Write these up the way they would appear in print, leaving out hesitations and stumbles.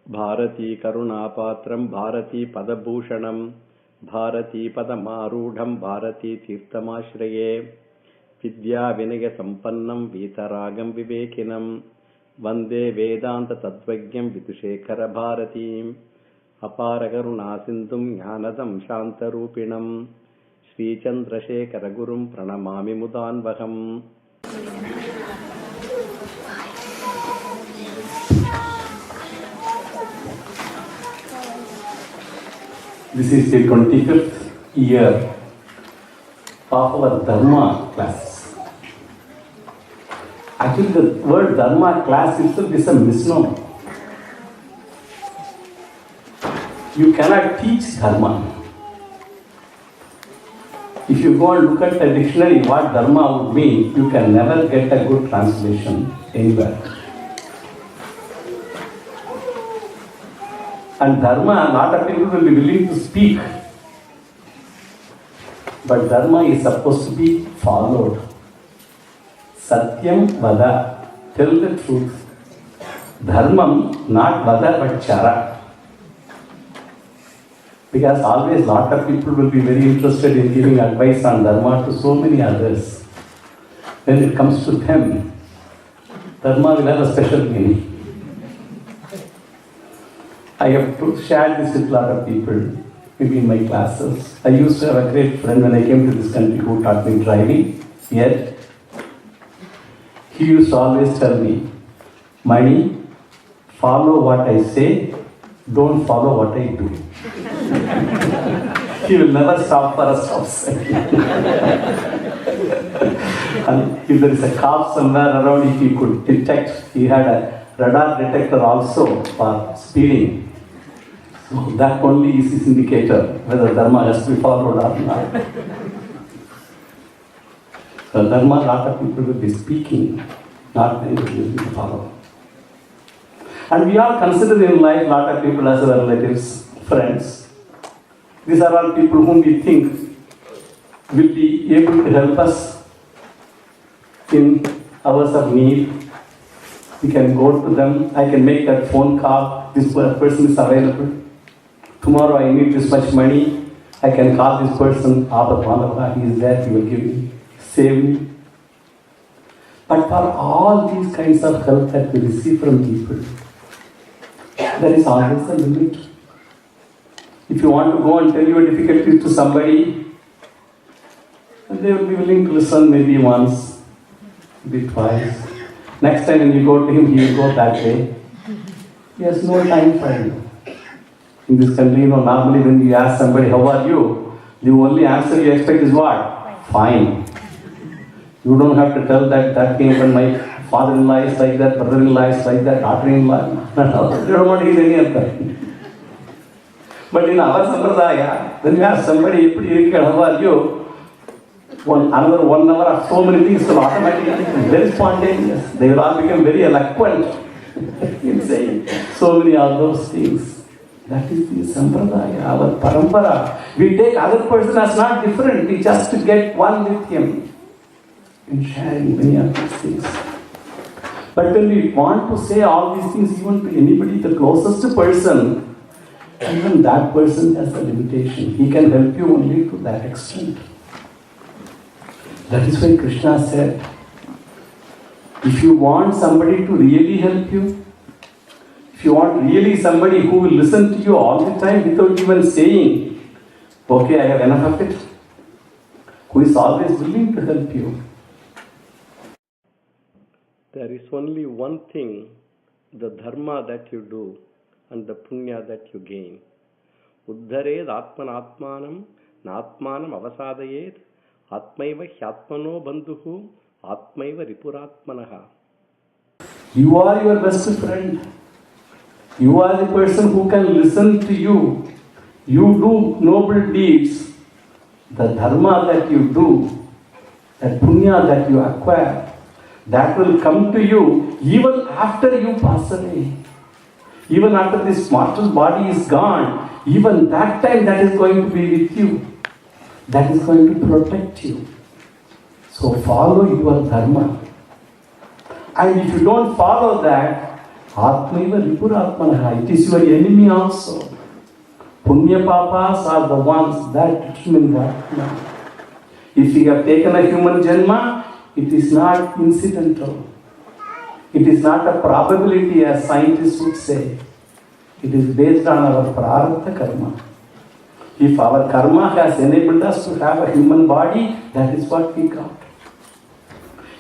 Bharati Karunapatram Bharati Padabhushanam Bharati Padamaruಢam Bharati Tirthamashraye Vidya Vinaya Sampannam Vitaragam Vivekinam Vande Vedanta Tatvajnam Vidushekara Bharatim Apara Karunasindhum Jnanadam Shantarupinam Sri Chandrasekhara Gurum Pranamami Mudanvaham. This is the 25th year of our Dharma class. Actually, the word Dharma class itself is a misnomer. You cannot teach Dharma. If you go and look at the dictionary what Dharma would mean, you can never get a good translation anywhere. And Dharma, a lot of people will be willing to speak. But Dharma is supposed to be followed. Satyam vada, tell the truth. Dharmam, not vada but chara. Because always lot of people will be very interested in giving advice on Dharma to so many others. When it comes to them, Dharma will have a special meaning. I have shared this with a lot of people, maybe in my classes. I used to have a great friend when I came to this country who taught me driving. Yet, he used to always tell me, Mani, follow what I say, don't follow what I do. He will never stop for a stop sign. And if there is a car somewhere around, if he could detect, he had a radar detector also for speeding. So that only is his indicator whether Dharma has to be followed or not. So Dharma, a lot of people will be speaking, not many will be followed. And we all consider in life a lot of people as our relatives, friends. These are all people whom we think will be able to help us in hours of need. We can go to them, I can make that phone call, this person is available. Tomorrow I need this much money, I can call this person, he is there, he will give me, save me. But for all these kinds of help that we receive from people, there is always a limit. If you want to go and tell your difficulties to somebody, they will be willing to listen maybe once, maybe twice. Next time when you go to him, he will go that way. He has no time for you. In this country, normally when you ask somebody, how are you? The only answer you expect is what? Fine. You don't have to tell that came when my father-in-law is like that, brother-in-law is like that, daughter-in-law. No, you don't want to hear any of that. But in our sampradaya, when you ask somebody, how are you? Another 1 hour of so many things will automatically become very spontaneous. They will all become very eloquent in saying so many of those things. That is the sampradaya, our parampara. We take other person as not different, we just get one with him in sharing many of these things. But when we want to say all these things even to anybody, the closest person, even that person has a limitation. He can help you only to that extent. That is why Krishna said, if you want somebody to really help you, if you want really somebody who will listen to you all the time without even saying, okay, I have enough of it, who is always willing to help you. There is only one thing, the dharma that you do and the punya that you gain. Uddhared atmanatmanam natmanam avasadayet atmaiva hyatmano bandhuhu atmaiva ripuratmanaha. You are your best friend. You are the person who can listen to you. You do noble deeds. The dharma that you do, that punya that you acquire, that will come to you even after you pass away. Even after this mortal body is gone, even that time that is going to be with you. That is going to protect you. So follow your dharma. And if you don't follow that, Atmaiva Ripuratmanaha. It is your enemy also. Punya papas are the ones that determine what. If we have taken a human janma, it is not incidental. It is not a probability as scientists would say. It is based on our prarabdha karma. If our karma has enabled us to have a human body, that is what we got.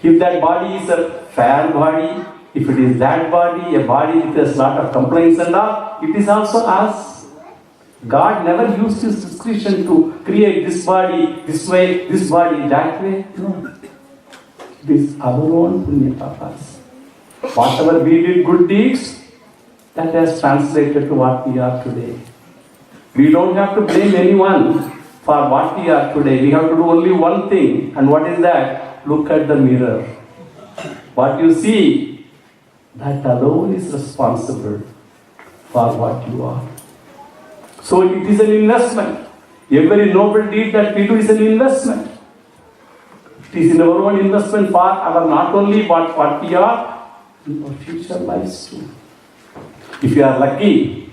If that body is a fair body, if it is that body, a body with a lot of complaints and all, it is also us. God never used His discretion to create this body this way, this body that way. No. It is our own punya papas. Whatever we did good deeds, that has translated to what we are today. We don't have to blame anyone for what we are today. We have to do only one thing. And what is that? Look at the mirror. What you see, that alone is responsible for what you are. So it is an investment. Every noble deed that we do is an investment. It is in our own investment for our not only what we are, in our future lives too. If you are lucky,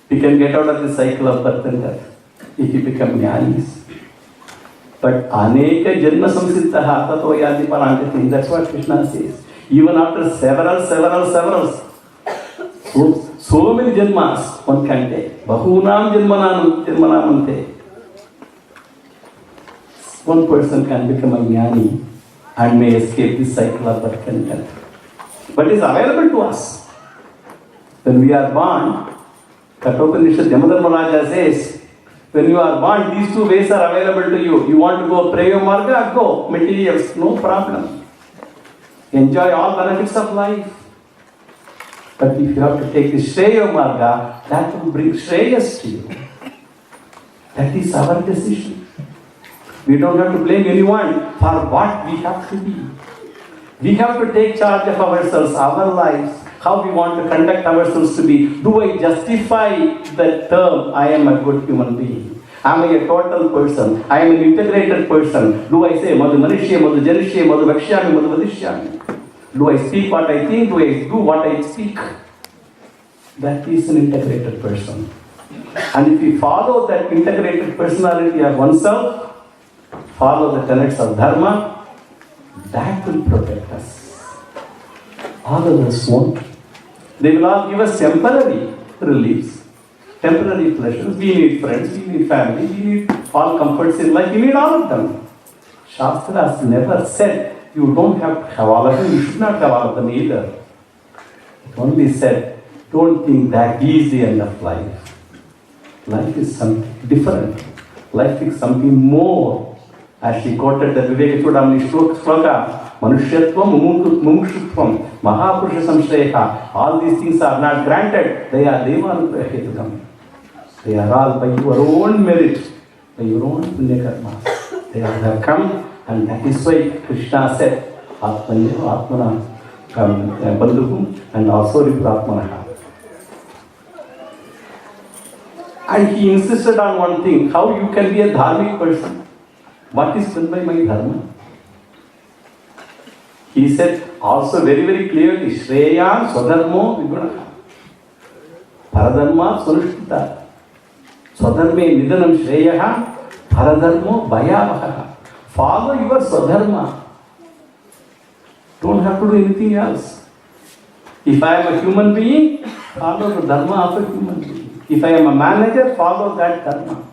we can get out of the cycle of birth and death if you become jnanis. But aneka janma samsiddhaha tato yati parangati. That's what Krishna says. Even after several, so many janmas one can take. Bahunam janmanamante. One person can become a jnani and may escape this cycle of birth and death. But it is available to us. When we are born, Kathopanishad Yamadharma Raja says, when you are born, these two ways are available to you. You want to go Preyo Marga, go. Materials, no problem. Enjoy all benefits of life. But if you have to take the Shreya Marga, that will bring Shreyas to you. That is our decision. We don't have to blame anyone for what we have to be. We have to take charge of ourselves, our lives, how we want to conduct ourselves to be. Do I justify the term, I am a good human being? Am I a total person? I am an integrated person. Do I say, Madhu Manishya, Madhu Janishya, Madhu Vakshyami, Madhu Vadishyami? Do I speak what I think? Do I do what I speak? That is an integrated person. And if we follow that integrated personality of oneself, follow the tenets of Dharma, that will protect us. All others won't. They will all give us temporary reliefs, temporary pleasures. We need friends, we need family, we need all comforts in life, we need all of them. Shastra has never said you don't have to have all of them, you should not have all of them either. It only said, don't think that is the end of life. Life is something different. Life is something more. As she quoted the Vijaydasami shloka, Manushyatvam, Mumukshutvam, Mahapurusha Samshreha. All these things are not granted. They are Devanugrahetukam. They are all by your own merit, by your own punya karma. They have come, and that is why Krishna said, Atmana Bandhukum, and also Ripuratmanaha. And he insisted on one thing, how you can be a dharmic person. What is meant by my dharma? He said also very, very clearly, Shreya Swadharmo Vigunaha. Paradharma Sunushtita. Swadharme Nidanam Shreyaha. Paradharmo Bhayavaha. Follow your Swadharma. Don't have to do anything else. If I am a human being, follow the dharma of a human being. If I am a manager, follow that dharma.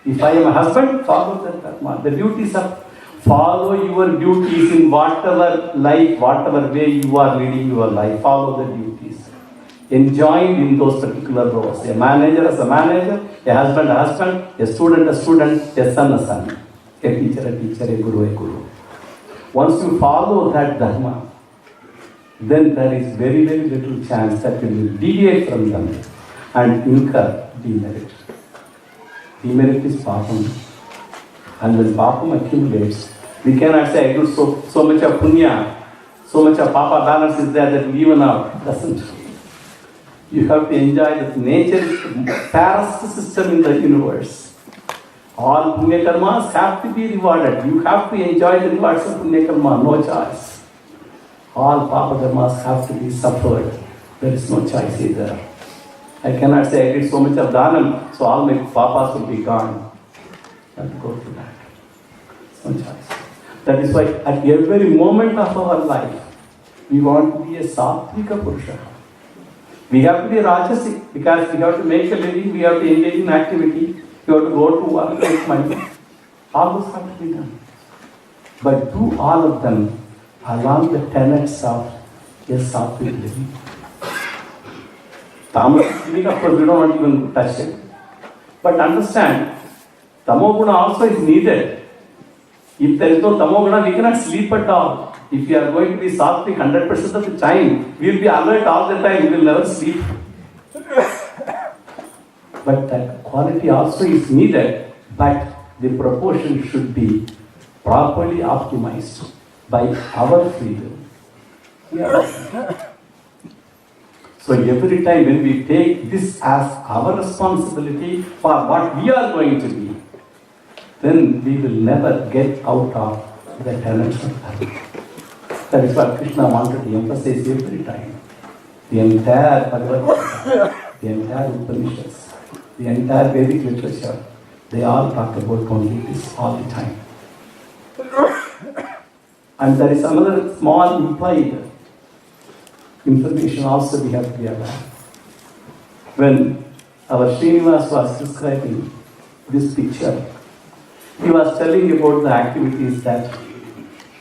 If I am a husband, follow that dharma. The duties of follow your duties in whatever life, whatever way you are leading your life. Follow the duties. Enjoined in those particular roles. A manager as a manager, a husband, a student, a son, a teacher, a guru, a guru. Once you follow that dharma, then there is very, very little chance that you will deviate from them and incur demerit. Demerit is papam. And when papam accumulates, we cannot say, I do so much of punya, so much of papa balance is there that we even out. Doesn't. You have to enjoy that nature is the fairest system in the universe. All punya karmas have to be rewarded. You have to enjoy the rewards of punya karma, no choice. All papa karmas have to be suffered. There is no choice either. I cannot say I did so much of dhanam, so all my papas will be gone. I have to go through that. No choice. That is why at every moment of our life, we want to be a sattvika purusha. We have to be rajasic because we have to make a living, we have to engage in activity, we have to go to work, make money. All those have to be done. But do all of them along the tenets of a sattvic living. Tamasic living, of course, we don't want to even touch it. But understand, tamoguna also is needed. If there is no tamoguna, we cannot sleep at all. If you are going to be sattvic 100% of the time, we will be alert all the time, we will never sleep. But that quality also is needed, but the proportion should be properly optimized by our freedom. So every time when we take this as our responsibility for what we are going to be, then we will never get out of the tenets of dharma. That is what Krishna wanted to emphasize every time. The entire Bhagavad Gita, the entire Upanishads, the entire Vedic literature, they all talk about only this all the time. And there is another small implied information also we have to be aware. When our Srinivas was describing this picture, he was telling about the activities that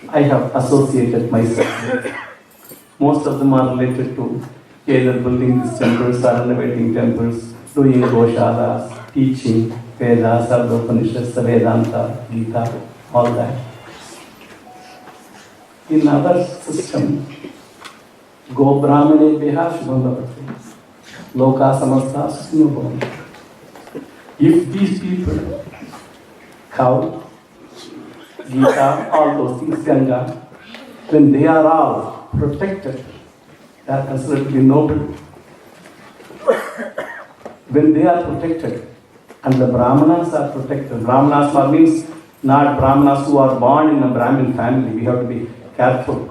I have associated myself with. Most of them are related to either building these temples or renovating temples, doing goshalas, teaching Vedas, Upanishads, Vedanta, Gita, all that. In our system, Go Brahmane Beha Shubham Bhavati, Loka Samasta Sukhino Bhavantu. If these people, cow, Gita, all those things, Ganga, when they are all protected, they are considered to be noble. When they are protected, and the Brahmanas are protected, Brahmanas means not Brahmanas who are born in a Brahmin family, we have to be careful.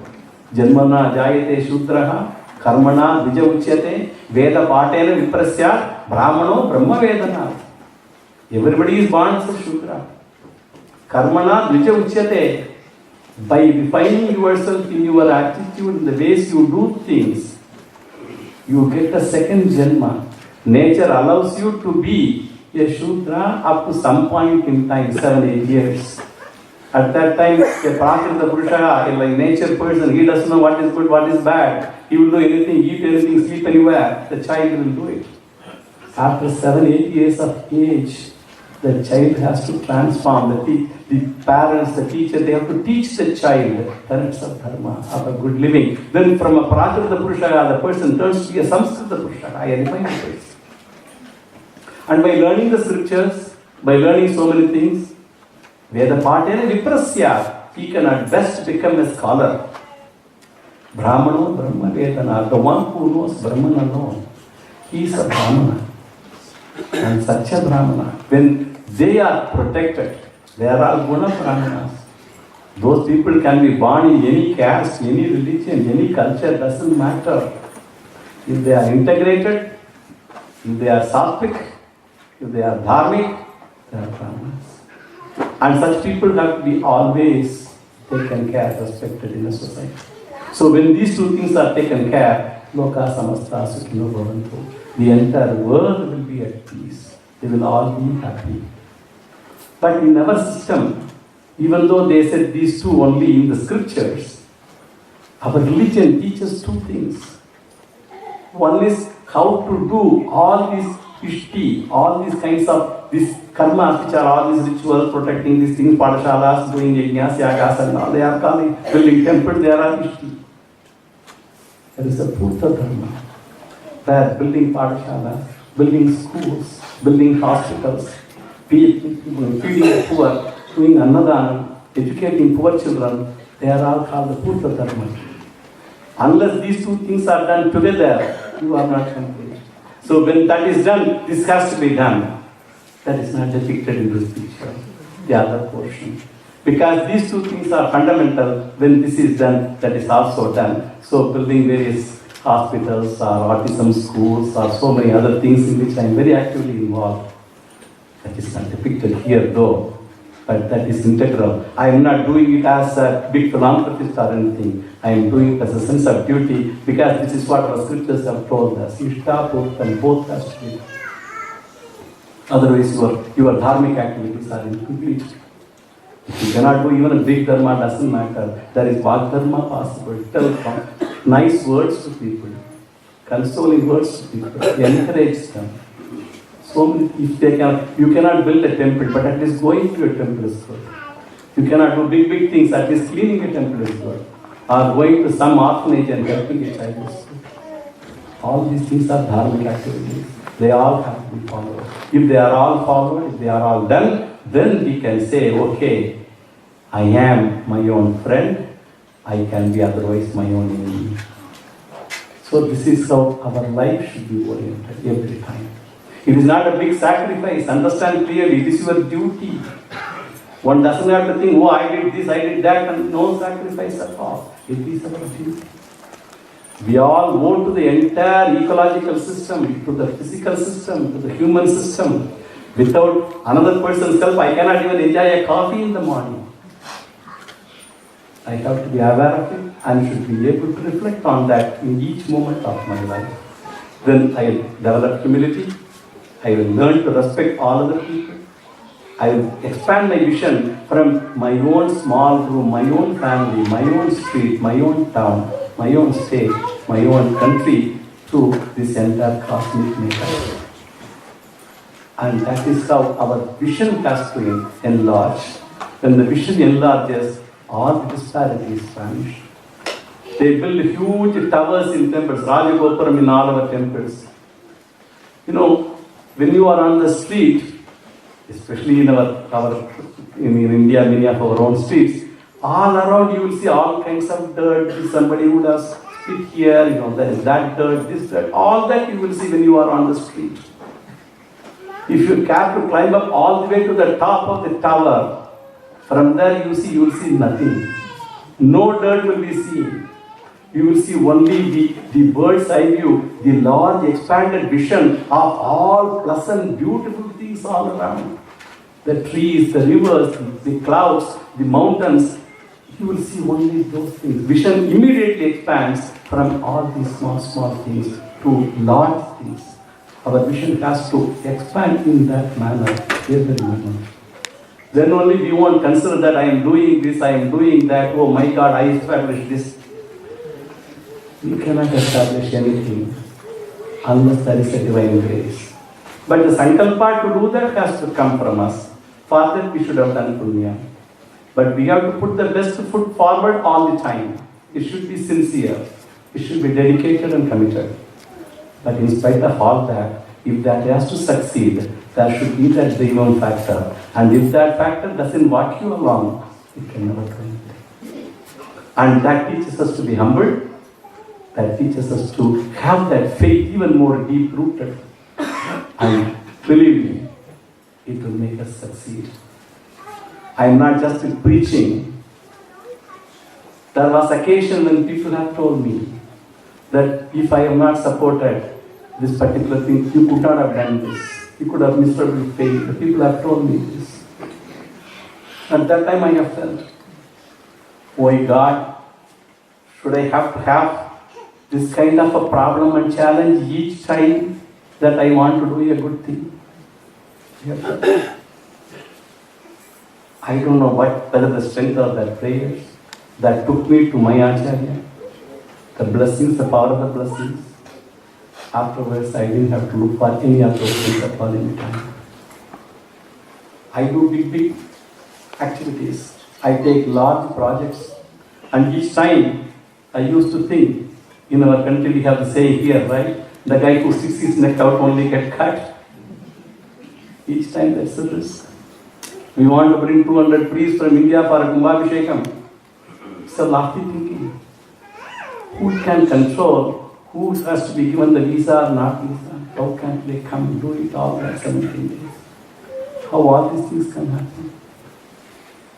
Janmana jayate shudraha, karmana vijauchyate, veda patena viprasya, brahmano brahma vedana. Everybody is born as a shudra. Karmana vijauchyate. By defining yourself in your attitude, in the ways you do things, you get a second janma. Nature allows you to be a shudra up to some point in time, 7-8 years. At that time, a Prakrita Purusha, a nature person, he doesn't know what is good, what is bad. He will do anything, eat anything, sleep anywhere. The child will do it. After 7-8 years of age, the child has to transform. The parents, the teacher, they have to teach the child tenets of dharma, of a good living. Then from a Prakrita Purusha, the person turns to be a Samskrita Purusha, I define this. And by learning the scriptures, by learning so many things, Veda Patena Viprasya, he can at best become a scholar. Brahmano Brahma Vedana, the one who knows Brahman alone, he is a Brahmana. And such a Brahmana, when they are protected, they are all Guna Brahmanas. Those people can be born in any caste, any religion, any culture, doesn't matter. If they are integrated, if they are sattvic, if they are dharmic, they are Brahmanas. And such people have to be always taken care, respected in a society. So when these two things are taken care, Loka Samasta Sukhino Bhavantu, the entire world will be at peace. They will all be happy. But in our system, even though they said these two only in the scriptures, our religion teaches two things. One is how to do all these ishti, all these kinds of these karmas, which are all these rituals, protecting these things, padashalas, doing yajnas, yagas and all, they are calling, building temples, they are all ishti. There is a Purta Dharma, where building padashalas, building schools, building hospitals, feeding the poor, doing annadana, educating poor children, they are all called the Purta Dharma. Unless these two things are done together, you are not complete. So when that is done, this has to be done. That is not depicted in this picture, the other portion. Because these two things are fundamental, when this is done, that is also done. So building various hospitals or autism schools or so many other things in which I am very actively involved. That is not depicted here though, but that is integral. I am not doing it as a big philanthropist or anything. I am doing it as a sense of duty because this is what our scriptures have told us. You stop both and both has to be. Otherwise your dharmic activities are incomplete. If you cannot do even a big dharma, doesn't matter. There is Vak dharma possible. Tell nice words to people, consoling words to people, encourage them. So many, if they can, you cannot build a temple, but at least going to a temple is good. You cannot do big things, at least cleaning a temple is good. Or going to some orphanage and helping a child is good. All these things are dharmic activities. They all have to be followed. If they are all followed, if they are all done, then we can say, okay, I am my own friend, I can be otherwise my own enemy. So this is how our life should be oriented every time. It is not a big sacrifice. Understand clearly, it is your duty. One doesn't have to think, oh, I did this, I did that, and no sacrifice at all. It is our duty. We all owe to the entire ecological system, to the physical system, to the human system. Without another person's help, I cannot even enjoy a coffee in the morning. I have to be aware of it and should be able to reflect on that in each moment of my life. Then I will develop humility. I will learn to respect all other people. I will expand my vision from my own small room, my own family, my own street, my own town, my own state, my own country to this entire cosmic makeup. And that is how our vision has to enlarge. When the vision enlarges, all the disparities vanish. They build huge towers in temples, Rajagopuram in all our temples. You know, when you are on the street, especially in in India, many of our own streets, all around you will see all kinds of dirt. Somebody would have spit here, you know, there is that dirt, this dirt, all that you will see when you are on the street. If you care to climb up all the way to the top of the tower, from there you will see nothing. No dirt will be seen. You will see only the bird's eye view, the large expanded vision of all pleasant, beautiful things all around. The trees, the rivers, the clouds, the mountains. You will see only those things. Vision immediately expands from all these small things to large things. Our vision has to expand in that manner every moment. Then only we won't consider that I am doing this, I am doing that, oh my God, I established this. You cannot establish anything unless there is a divine grace. But the sankalpa to do that has to come from us. For that we should have done punya. But we have to put the best foot forward all the time. It should be sincere. It should be dedicated and committed. But in spite of all that, if that has to succeed, there should be that Devam factor. And if that factor doesn't walk you along, it can never come. And that teaches us to be humble. That teaches us to have that faith even more deep-rooted. And believe me, it will make us succeed. I am not just preaching. There was occasion when people have told me that if I am not supported this particular thing, you could not have done this. You could have miserably failed. The people have told me this. At that time I have felt, oh God, should I have to have this kind of a problem and challenge each time that I want to do a good thing? I don't know whether the strength of that prayers that took me to my Acharya, the blessings, the power of the blessings. Afterwards, I didn't have to look for any of those things at all any time. I do big activities. I take large projects. And each time, I used to think, in our country we have the saying here, right? The guy who sticks his neck out only gets cut. Each time that's the risk. We want to bring 200 priests from India for a Kumbhabhishekam. It's a lofty thinking. Who can control? Who has to be given the visa or not visa? How can they come and do it all in 17 days? How all these things can happen?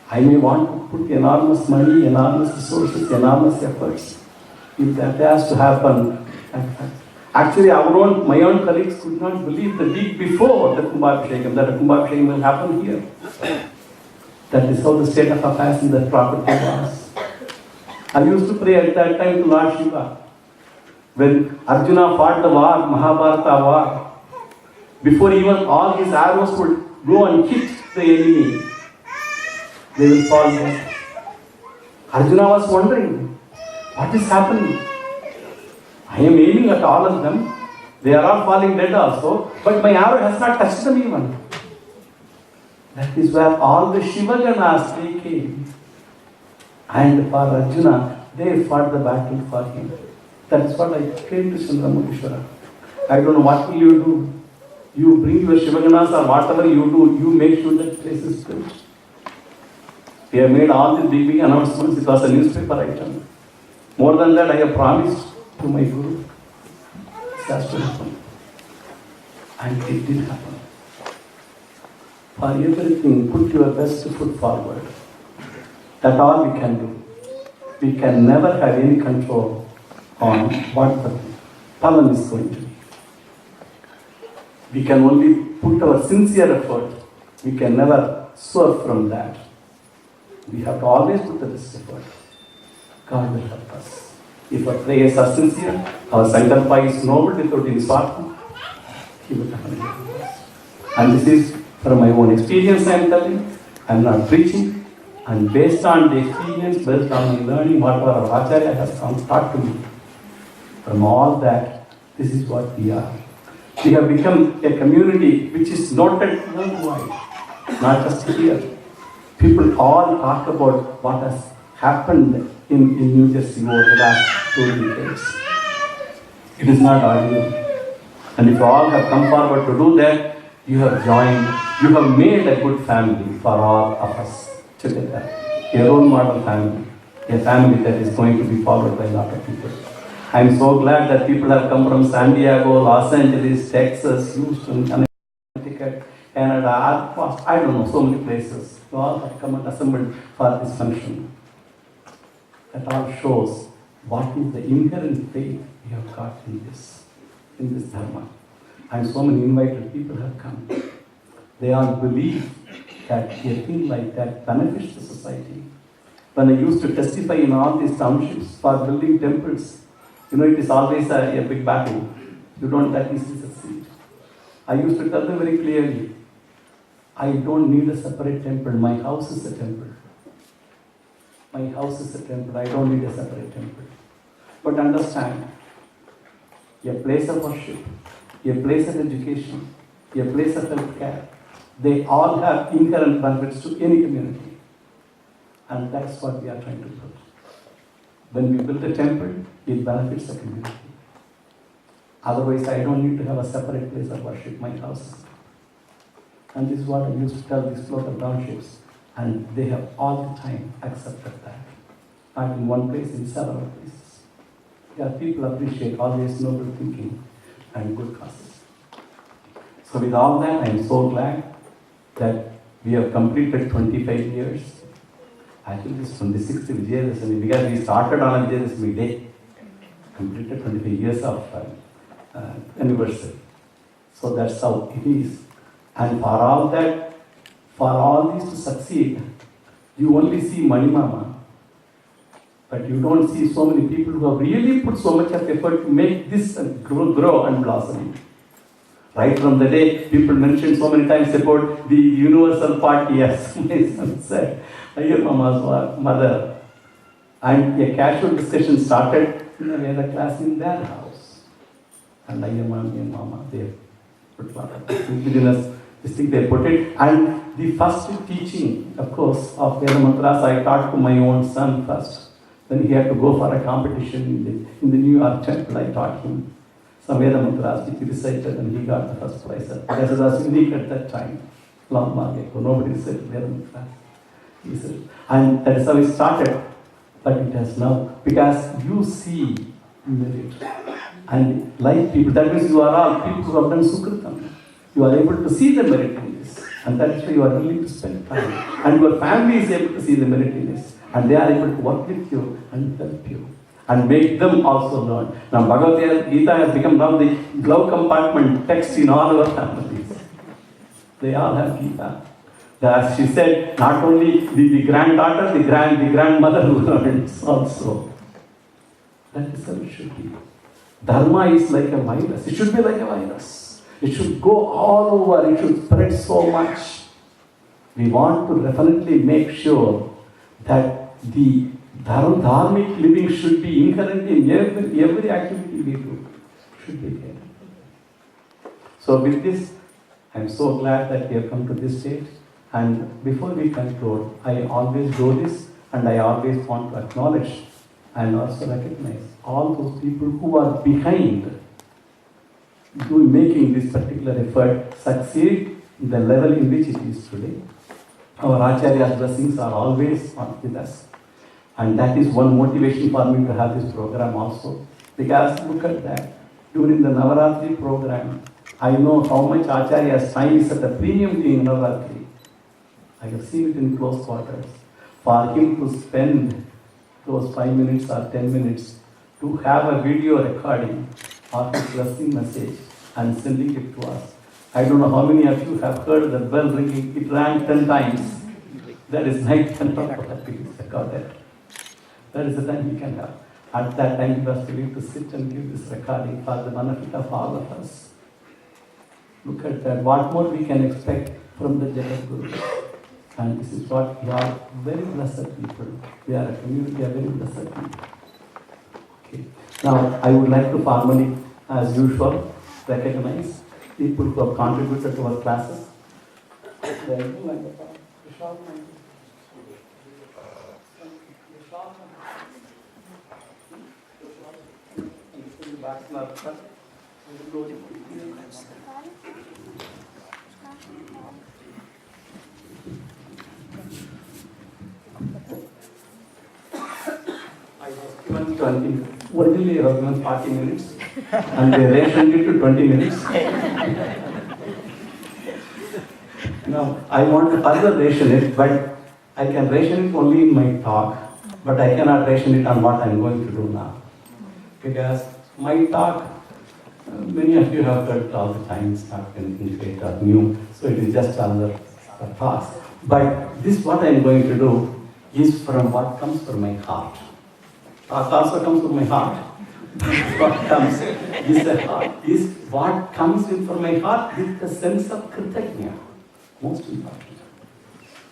I may want to put enormous money, enormous resources, enormous efforts. If that has to happen, Actually, my own colleagues could not believe the week before the Kumbhabhishekam that a Kumbhabhishekam will happen here. That is how the state of affairs in that property was. I used to pray at that time to Lord Shiva. When Arjuna fought the war, Mahabharata war, before even all his arrows would go and hit the enemy, they will fall dead. Arjuna was wondering, what is happening? I am aiming at all of them. They are all falling dead also, but my arrow has not touched them even. That is where all the Shivaganas they came. And for Arjuna, they fought the battle for him. That is what I came to Chandramukeshwara. I don't know what will you do. You bring your Shivaganas or whatever you do, you make sure that place is built. We have made all the big announcements. It was a newspaper item. More than that, I have promised to my Guru. It has to happen. And it did happen. For everything, put your best foot forward. That's all we can do. We can never have any control on what the phalam is going to be. We can only put our sincere effort. We can never swerve from that. We have to always put the best effort. God will help us. If our prayers are sincere, our sankalpa is noble without any swartha, He will definitely help us. And this is from my own experience I am telling. I am not preaching. And based on the experience, based on learning whatever our Acharya has taught to me, from all that, this is what we are. We have become a community which is noted worldwide, not just here. People all talk about what has happened in New Jersey over the last 2 decades. It is not ordinary. And if you all have come forward to do that, you have joined, you have made a good family for all of us together. A role model family, a family that is going to be followed by a lot of people. I am so glad that people have come from San Diego, Los Angeles, Texas, Houston, Connecticut, Canada, I don't know, so many places. You all have come and assembled for this function. That all shows what is the inherent faith we have got in this Dharma. And so many invited people have come. They all believe that a thing like that benefits the society. When I used to testify in all these townships for building temples, it is always a big battle. You don't that easily succeed. I used to tell them very clearly, I don't need a separate temple. My house is a temple. My house is a temple. I don't need a separate temple. But understand, a place of worship, a place of education, a place of health care, they all have inherent benefits to any community. And that's what we are trying to put. When we build a temple, it benefits the community. Otherwise, I don't need to have a separate place of worship, my house. And this is what I used to tell these local townships. And they have all the time accepted that. Not in one place, in several places. Yeah, people appreciate always noble thinking and good causes. So with all that, I am so glad that we have completed 25 years. I think this is 26th Vijaydasami, because we started on Vijaydasami day. Completed 25 years of anniversary. So that's how it is. And for all that, for all these to succeed, you only see Mani Mama, but you don't see so many people who have really put so much of effort to make this grow and blossom. Right from the day, people mentioned so many times about the universal party, as my son said, Ayyar Mama's mother. And a casual discussion started in a Veda class in their house. And Ayyar Mami and Mama, they put a lot of indigenous thing they put it. And the first teaching, of course, of Veda Mantras, I taught to my own son first. Then he had to go for a competition in the New York temple. I taught him some Veda Mantras which he recited, and he got the first prize. Because it was unique at that time, long ago. Nobody recited Veda Mantras. He said, and that is how it started. But it has now, because you see merit. And like people, that means you are all people who have done Sukritam. You are able to see the merit in this. And that is why you are willing to spend time. And your family is able to see the merit in this. And they are able to work with you and help you. and make them also learn. Now Bhagavad Gita has become now the glove compartment text in all our families. They all have Gita. As she said, not only the granddaughter, the grandmother learns also. That is how it should be. Dharma is like a virus. It should be like a virus. It should go all over. It should spread so much. We want to definitely make sure that the dharmic living should be inherent in every activity we do. Should be there. So with this, I am so glad that we have come to this stage. And before we conclude, I always do this, and I always want to acknowledge and also recognize all those people who are behind making this particular effort succeed in the level in which it is today. Our Acharya's blessings are always with us. And that is one motivation for me to have this program also. Because look at that, during the Navaratri program, I know how much Acharya's time is at a premium during Navaratri. I have seen it in close quarters. For him to spend those 5 minutes or 10 minutes to have a video recording of his blessing message and sending it to us. I don't know how many of you have heard the bell ringing. It rang 10 times. That is night 10 recorded. That is the time we can have. At that time, he was ready to sit and give this recording for the benefit of all of us. Look at that. What more we can expect from the Jagat Guru? And this is what we are, very blessed people. We are a community of very blessed people. Okay. Now, I would like to formally, as usual, recognize people who have contributed to our classes. I was given 20, originally I was given 40 minutes and they rationed it to 20 minutes. Now, I want to further ration it, but I can ration it only in my talk, but I cannot ration it on what I am going to do now. Because my talk, many of you have heard it all the time, it's not anything great or new, so it is just another task. But this, what I am going to do, is from what comes from my heart. Talk also comes from my heart. What comes is the heart, is what comes in from my heart with the sense of Kritagnya. Most important.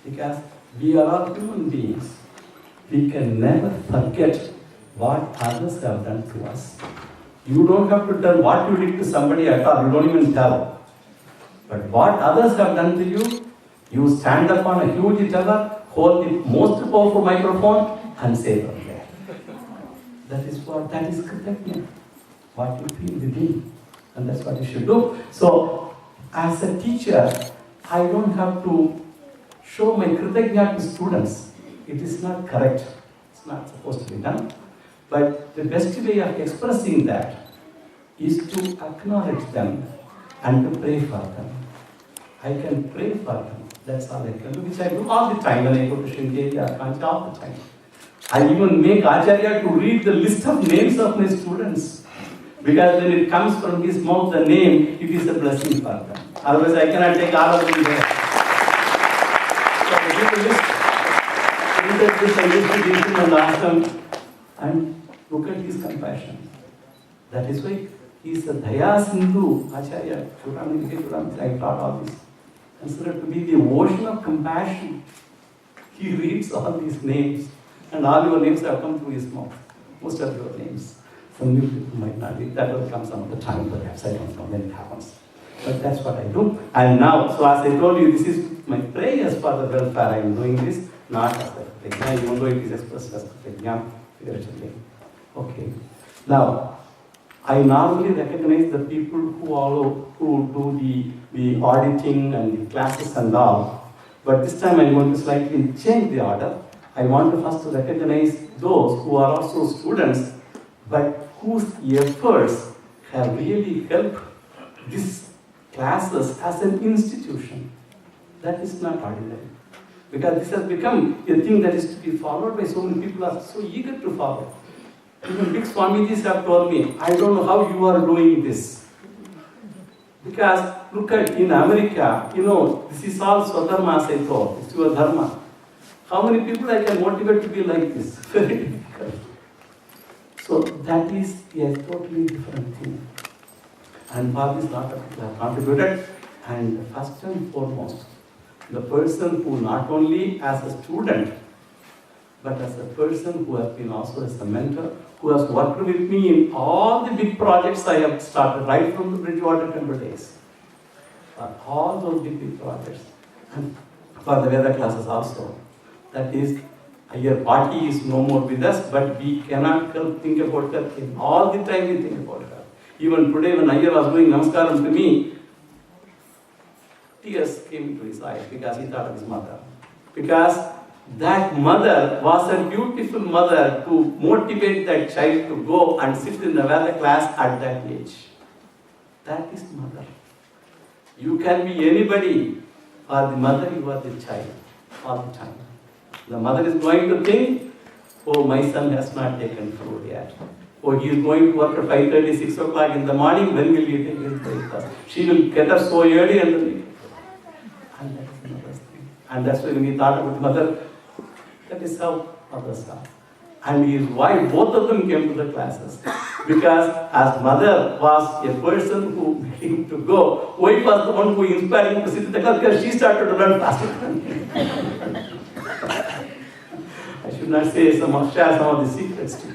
Because we are all human beings. We can never forget what others have done to us. You don't have to tell what you did to somebody at all. You don't even tell. But what others have done to you, you stand up on a huge tower, hold the most powerful microphone, and say from there. That is Kritagnya. What you feel within. And that's what you should do. So, as a teacher, I don't have to show my Kritagnya to students. It is not correct. It's not supposed to be done. But the best way of expressing that is to acknowledge them and to pray for them. I can pray for them. That's all I can do, which I do all the time when I go to Shringeri or Kanchi, all the time. I even make Acharya to read the list of names of my students. Because when it comes from his mouth, the name, it is a blessing for them. Otherwise, I cannot take all of them there. So I give a list. Look at this, I used to give him and ask him, and look at his compassion. That is why he is a Daya Sindhu, Acharya, I taught all this. Considered to be the ocean of compassion. He reads all these names, and all your names have come through his mouth. Most of your names. Some new people might not be. That will come some of the time, perhaps. I don't know when it happens. But that's what I do. And now, so as I told you, this is my prayers for the welfare. I am doing this, not as a prajna, even though it is expressed as a prajna, figuratively. Okay. Now, I normally recognize the people who do the auditing and the classes and all. But this time I'm going to slightly change the order. I want to first recognize those who are also students, but whose efforts have really helped these classes as an institution. That is not ordinary. Because this has become a thing that is to be followed by so many people are so eager to follow. Even big Swamijis have told me, I don't know how you are doing this. Because look at in America, this is all Swadharma as I thought, it's your dharma. How many people I can motivate to be like this? Very difficult. So that is a totally different thing. And for this lot of people have contributed. And first and foremost, the person who not only as a student, but as a person who has been also as a mentor, who has worked with me in all the big projects I have started, right from the Bridgewater Temple days. For all those big projects. And for the Veda classes also. That is, your party is no more with us, but we cannot think about her. In all the time we think about her. Even today when Ayyar was doing Namaskaram to me, tears came to his eyes because he thought of his mother. Because that mother was a beautiful mother to motivate that child to go and sit in the Veda class at that age. That is mother. You can be anybody, or the mother, you are the child, all the time. The mother is going to think, oh, my son has not taken food yet. Oh, he is going to work at 5:30, 6 o'clock in the morning, when will he take his breakfast? She will get up so early and that is mother's thing. And that's why when he thought about mother, that is how mothers are. And his wife, both of them came to the classes. Because as mother was a person who made him to go, wife was the one who inspired him to sit in the class because she started to learn faster. I should not share some of the secrets to you.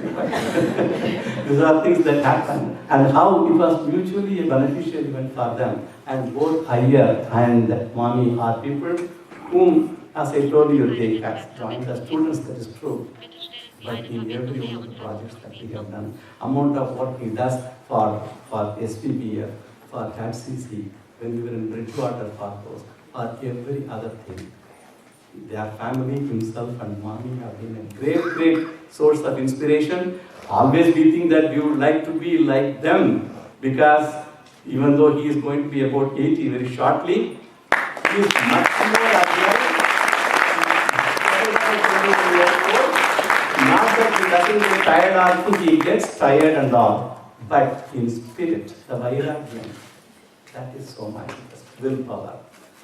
These are things that happen. And how it was mutually a beneficial event for them. And both Ayyar and Mommy are people whom, as I told you, they have joined as students, that is true. But in every one of the projects that we have done, amount of work he does for SVBF, for CATCC, when we were in Bridgewater for those, for every other thing. Their family, himself and Mommy have been a great, great source of inspiration. Always we think that we would like to be like them, because even though he is going to be about 80 very shortly, he is much more advanced. Not that he doesn't get tired also, he gets tired and all. But in spirit, the Vairagya, that is so much willpower.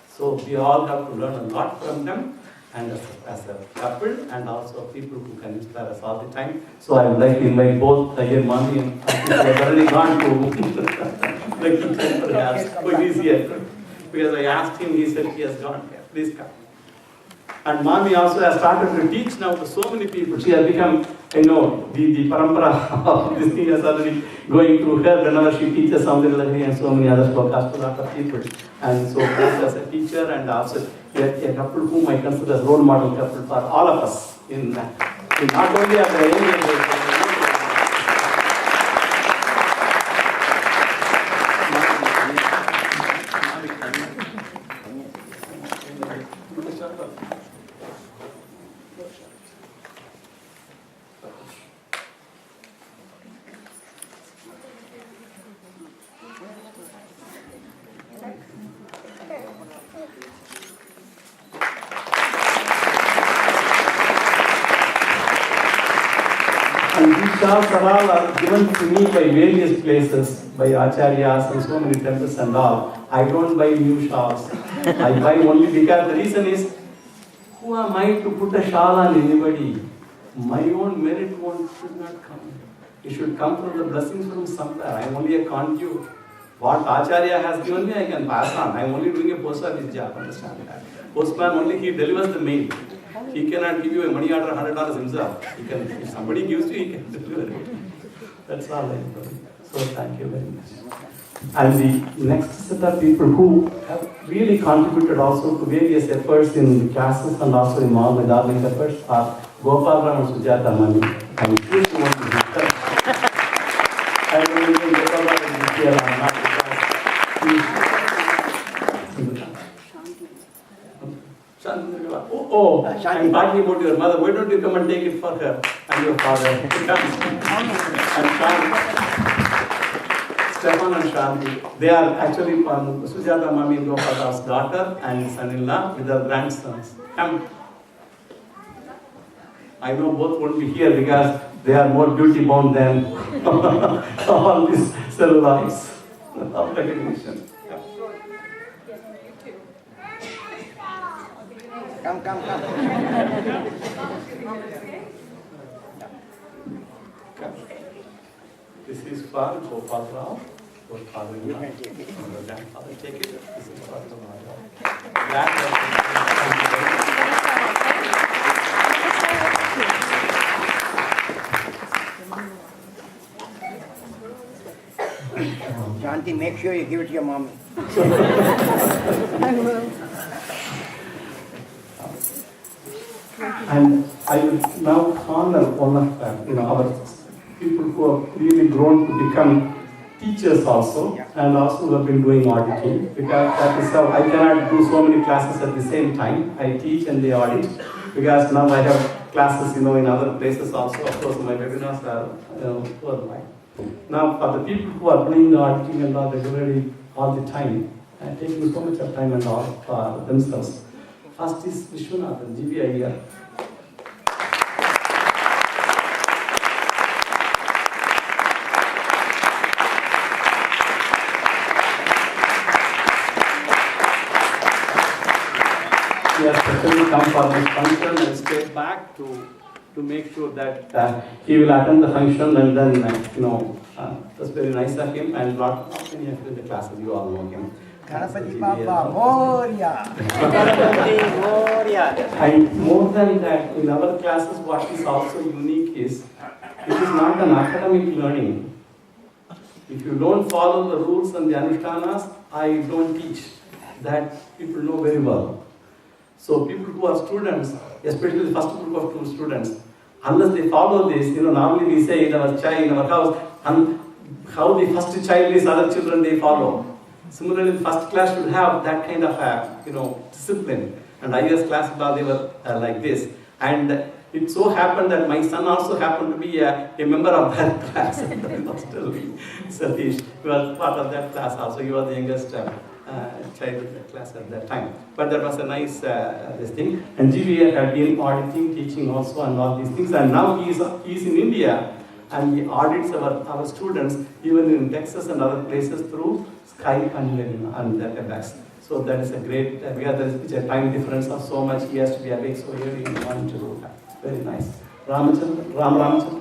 So we all have to learn a lot from them, and as a couple, and also people who can inspire us all the time. So I would like to invite both Ayyar Mami and who have already gone to the kitchen perhaps, who is here. Because I asked him, he said he has gone here. Please come. And Mami also has started to teach now to so many people. She has become, the parampara of this thing is already going through her. Whenever she teaches Saundarya and so many other slokas to a lot of people. And so both as a teacher and also a couple whom I consider as role model couple for all of us in not only at the age. All are given to me by various places, by acharyas and so many temples and all. I don't buy new shawls. I buy only because the reason is, who am I to put a shawl on anybody? My own merit should not come. It should come from the blessings from somewhere. I am only a conduit. What acharya has given me, I can pass on. I am only doing a post office job, understand that. Postman only, he delivers the mail. He cannot give you a money order $100 himself. He can, if somebody gives you, he can deliver it. That's all I know. So thank you very much. And the next set of people who have really contributed also to various efforts in the classes and also in all the darling efforts are Gopal and Vijaydasami. I wish you want to discuss. I don't even Gopal is here or not Oh, I'm talking about your mother. Why don't you come and take it for her and your father? And Stefan and Shanti. They are actually Sujata Mami and Gopal's daughter and son-in-law with their grandsons. Come. I know both won't be here because they are more duty bound than all these celluloids of recognition. Come. This is for Gopal Rao, for father in law. Grandfather, take it. This is for Shanti, make sure you give it to your mommy. And I will now honor one of them, our people who have really grown to become teachers also, and also who have been doing auditing, because that is how I cannot do so many classes at the same time. I teach and they audit, because now I have classes, in other places also. Of course, my webinars are, worldwide. Now, for the people who are doing the auditing and all regularly all the time, and taking so much of time and all for themselves. First is Vishwanathan, GBI here. He has specially come for this function and stayed back to make sure that he will attend the function, and then, that's very nice of him, and not many of you in the classes, you all know him. Ganapati Baba, Moria! Ganapati Moria! And more than that, in our classes, what is also unique is, it is not an academic learning. If you don't follow the rules and the anushtanas, I don't teach. That people know very well. So people who are students, especially the first group of 2 students, unless they follow this, normally we say in our house, and how the first child is, other children they follow. Similarly, the first class should have that kind of discipline. And IS class, they were like this. And it so happened that my son also happened to be a member of that class. Satish, he was part of that class also. He was the youngest child in the class at that time. But that was a nice this thing. And GVA had been auditing, teaching also, and all these things. And now he is in India, and he audits our students even in Texas and other places through Skype and WebEx. So that is a great, because there is a time difference of so much, he has to be awake so early in the morning to do that. Very nice. Ramachandra.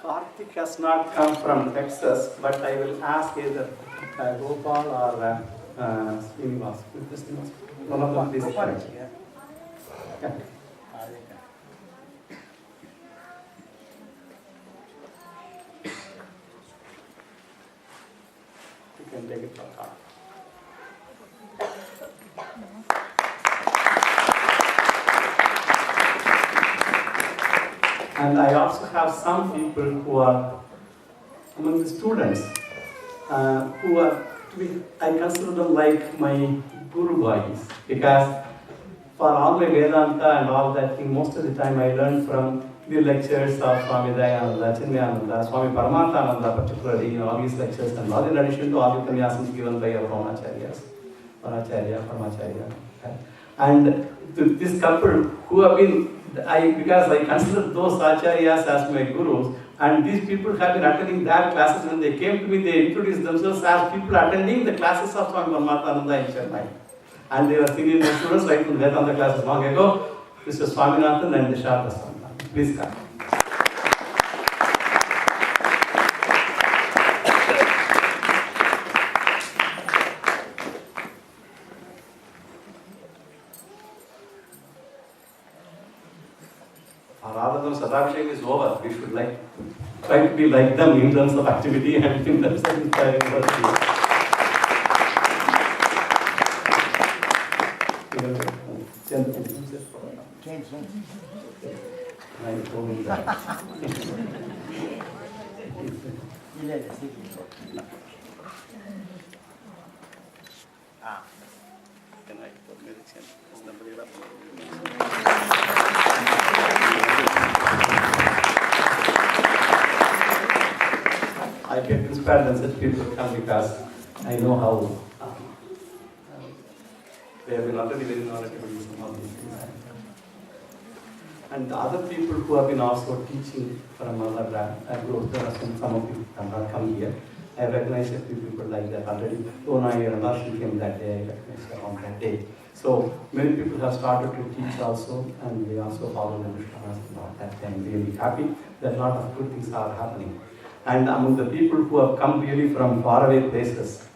Karthik has not come from Texas, but I will ask either Gopal or Srinivas. One of them is correct. Yeah. You can take it for Karthik. And I also have some people who are among the students who are, I consider them like my guru boys, because for all my Vedanta and all that thing, most of the time I learned from the lectures of Swami Dayananda, Chinmayananda, Swami Paramathananda particularly, all these lectures, and all in addition to all the upanyasams given by our own acharyas, Paracharya, Paramacharya. And to this couple who have been, because I consider those acharyas as my gurus, And these people have been attending their classes. When they came to me, they introduced themselves as people attending the classes of Swami Paramatmananda in Chennai. And they were senior students right from Vedanta classes long ago. Mr. Swaminathan and Nisharda Swaminathan. Please come. Rather than Sadabhishek is over, we should try to be like them in terms of activity and in terms of inspiring work. I get inspired when such people come because I know how they have been already very knowledgeable in some of these things. And the other people who have been also teaching from other groups, there are some of you cannot come here. I recognize a few people like that already. Tonai and Rashmi came that day, I recognized on that day. So many people have started to teach also, and they also follow the Anushtanas that I'm really happy that a lot of good things are happening. And among the people who have come really from faraway places,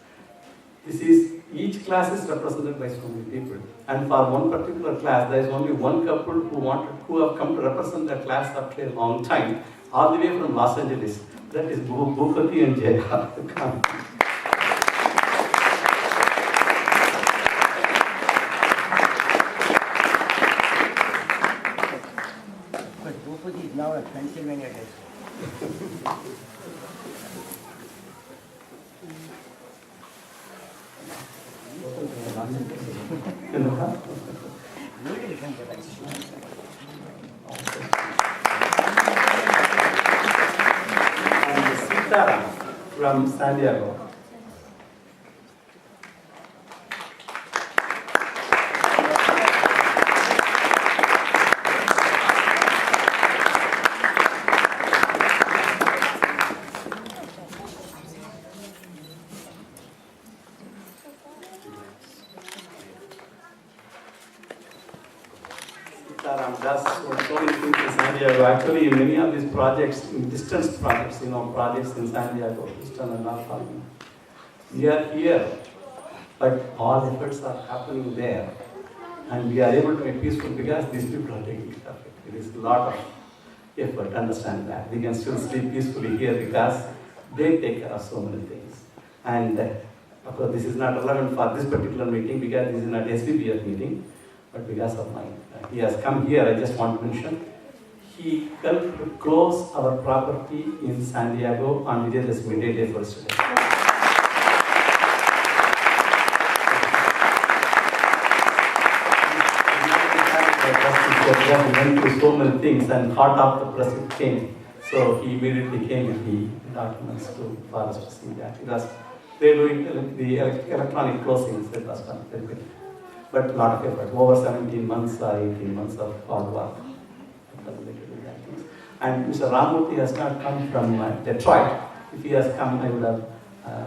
each class is represented by so many people. And for one particular class, there is only one couple who have come to represent that class after a long time, all the way from Los Angeles. That is Bhupati and Jaya. Come. But Bhupati is now at Pennsylvania High School. And Sita from San Diego. Does so many things in San Diego. Actually, many of these projects, distance projects, projects in San Diego, Houston and all, we are here, but all efforts are happening there. And we are able to be peaceful because these people are taking care of it. It is a lot of effort, understand that. We can still sleep peacefully here because they take care of so many things. And of course, this is not relevant for this particular meeting because this is not SVBF meeting. But because of he has come here, I just want to mention, he helped to close our property in San Diego on Vijaydasami day first day. He went through so many things and hot off the press came. So he immediately came with the documents for us to see that. They were doing the electronic closings, that was done very quickly. But a lot of effort, over 17 months, 18 months of hard work. And Mr. Ramurthy has not come from Detroit. If he has come, I would have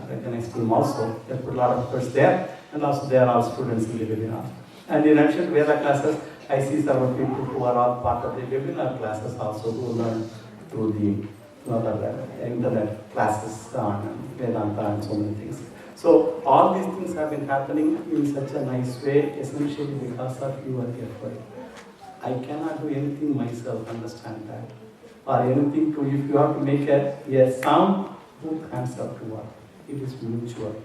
recognized him also. They put a lot of efforts there, and also they are all students in the webinar. And in addition to Veda classes, I see several people who are all part of the webinar classes also, who learn through the internet classes on Vedanta and so many things. So all these things have been happening in such a nice way, essentially because of your effort. I cannot do anything myself, understand that. Or anything to, if you have to make a sound, both hands up to work. It is mutual.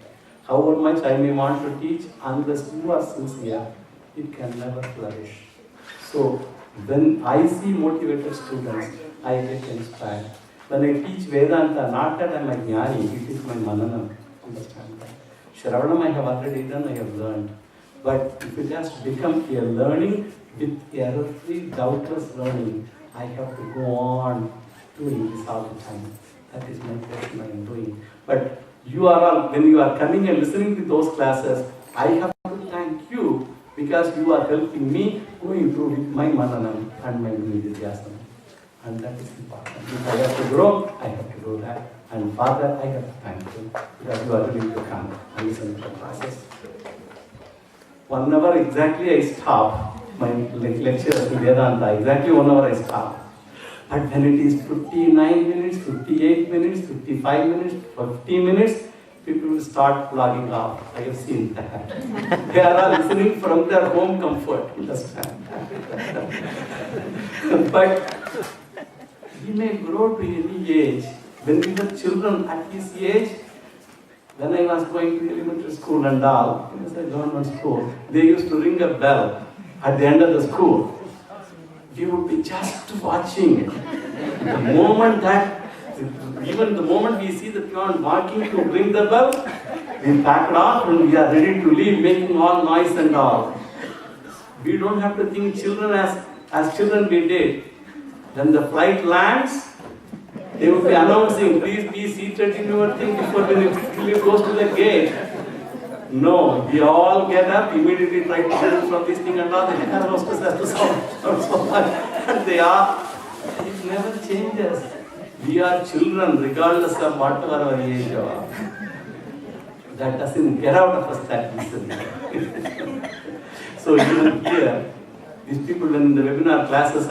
However much I may want to teach, unless you are sincere, it can never flourish. So when I see motivated students, I get inspired. When I teach Vedanta, not that I am a jnani, it is my mananam. Understand that. Shravanam I have already done, I have learned. But if you just become a learning with error-free, doubtless learning, I have to go on doing this all the time. That is my question I am doing. But you are all, when you are coming and listening to those classes, I have to thank you because you are helping me going through with my mananam and my Vijaydasami. And that is important. If I have to grow, I have to do that. And Father, I have to thank you that you are willing to come and listen to the classes. 1 hour exactly I stop my lecture in Vedanta. Exactly 1 hour I stop. But when it is 59 minutes, 58 minutes, 55 minutes, 50 minutes, people will start logging off. I have seen that. They are all listening from their home comfort. Understand? But we may grow to any age. When we were children at this age, when I was going to elementary school and all, it was a government school, they used to ring a bell at the end of the school. We would be just watching. The moment that, even the moment we see the peon walking to ring the bell, we pack it off and we are ready to leave, making all noise and all. We don't have to think children as children we did. When the flight lands, they would be announcing, please be seated in your thing before it goes to the gate. No, we all get up, immediately try to get from this thing and all. The air hostess has to sound so much. And they are. It never changes. We are children, regardless of whatever our age are. That doesn't get out of us that easily. So even here, these people in the webinar classes,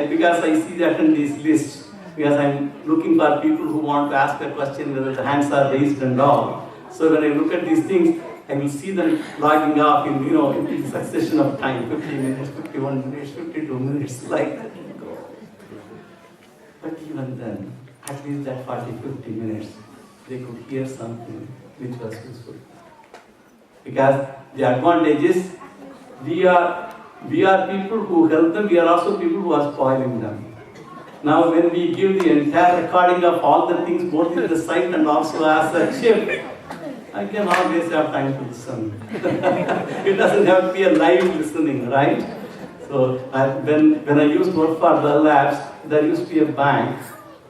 because I see that in this list, because I'm looking for people who want to ask a question, whether the hands are raised and all. So when I look at these things, I will see them logging off in succession of time, 50 minutes, 51 minutes, 52 minutes, like that. But even then, at least that 40, 50 minutes, they could hear something which was useful. Because the advantage is, we are people who help them, we are also people who are spoiling them. Now when we give the entire recording of all the things, both in the site and also as a chip, I can always have time to listen. It doesn't have to be a live listening, right? So when I used to work for the labs, there used to be a bank,